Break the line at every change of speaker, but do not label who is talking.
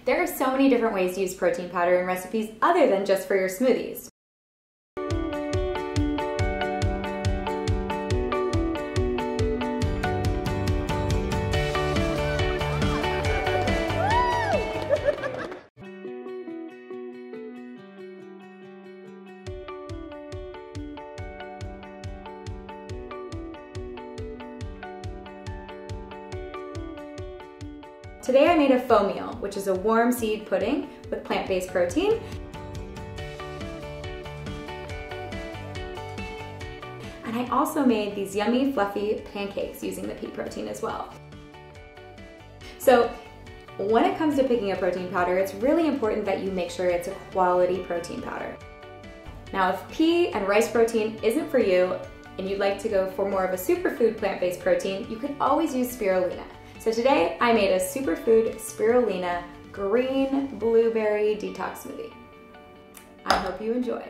There are so many different ways to use protein powder in recipes other than just for your smoothies. Today I made a faux meal, which is a warm seed pudding with plant-based protein. And I also made these yummy, fluffy pancakes using the pea protein as well. So when it comes to picking a protein powder, it's really important that you make sure it's a quality protein powder. Now, if pea and rice protein isn't for you and you'd like to go for more of a superfood plant-based protein, you can always use spirulina. So today I made a superfood spirulina green blueberry detox smoothie. I hope you enjoy.